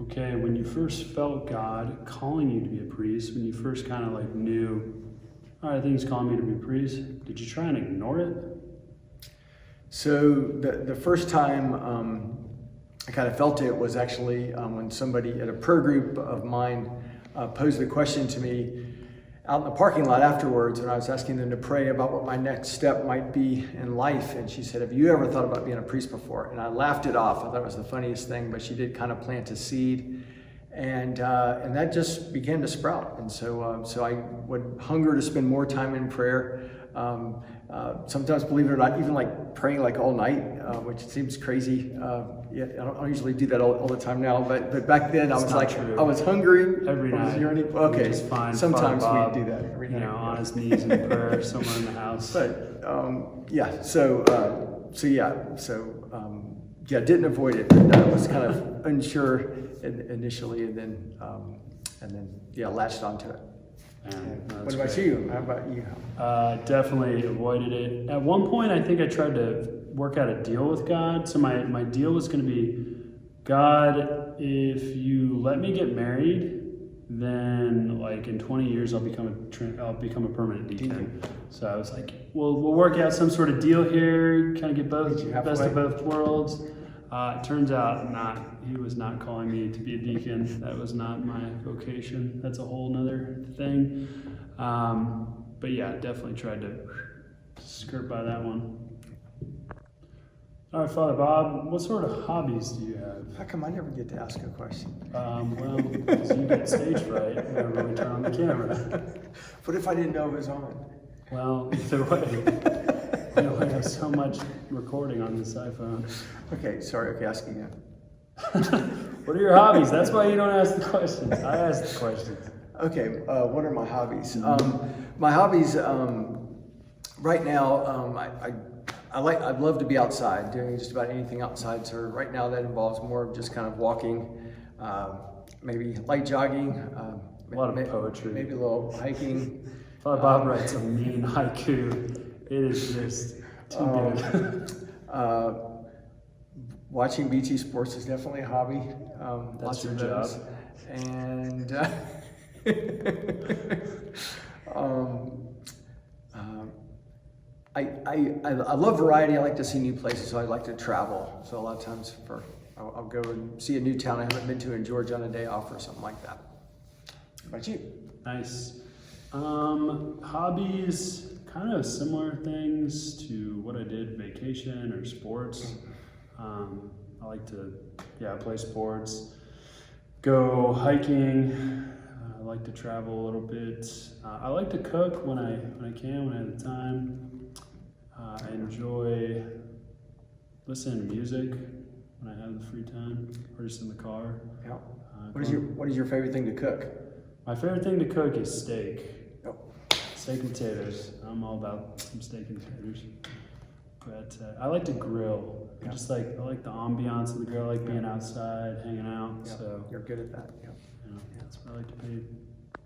Okay, when you first felt God calling you to be a priest, when you first kind of like knew, all right, I think he's calling me to be a priest, did you try and ignore it? So the first time I kind of felt it was actually when somebody at a prayer group of mine posed the question to me out in the parking lot afterwards, and I was asking them to pray about what my next step might be in life. And she said, have you ever thought about being a priest before? And I laughed it off. I thought it was the funniest thing, but she did kind of plant a seed. And that just began to sprout. And so I would hunger to spend more time in prayer. Sometimes, believe it or not, even like praying like all night, which seems crazy. Yeah, I don't usually do that all the time now, but back then I was like, true. I was hungry. Every night. Okay, Just find sometimes Bob, we do that every night. You know, on his knees in prayer somewhere in the house. But didn't avoid it. But I was kind of unsure initially, and then latched onto it. What about you? How about you? Definitely avoided it. At one point, I think I tried to work out a deal with God. So my deal was going to be, God, if you let me get married, then like in 20 years I'll become a permanent deacon. So I was like, we'll work out some sort of deal here, kind of get best of both worlds. It turns out he was not calling me to be a deacon. That was not my vocation. That's a whole nother thing. But yeah, definitely tried to skirt by that one. All right, Father Bob, what sort of hobbies do you have? How come I never get to ask a question? Well, because you get stage fright whenever we turn on the camera. What if I didn't know it was on? Well, either way, we only have so much recording on this iPhone. Okay, sorry. Okay, ask again. What are your hobbies? That's why you don't ask the questions. I ask the questions. Okay, what are my hobbies? My hobbies right now, I'd love to be outside, doing just about anything outside. So right now that involves more of just kind of walking, maybe light jogging, A lot of poetry. maybe a little hiking. Father Bob writes a mean haiku. It is just too good. Watching BT sports is definitely a hobby. That's your job. job. And I love variety. I like to see new places, so I like to travel. So a lot of times I'll go and see a new town I haven't been to in Georgia on a day off or something like that. How about you? Nice. Hobbies, kind of similar things to what I did, vacation or sports. I like to, play sports, go hiking. I like to travel a little bit. I like to cook when I can, when I have the time. I enjoy listening to music when I have the free time, or just in the car. Yeah. What is your favorite thing to cook? My favorite thing to cook is steak. Oh. Steak and potatoes. I'm all about some steak and potatoes. But I like to grill. Yeah. I like the ambiance of the grill. I like being outside, hanging out. Yeah. So You're good at that. Yeah. that's what I like to do.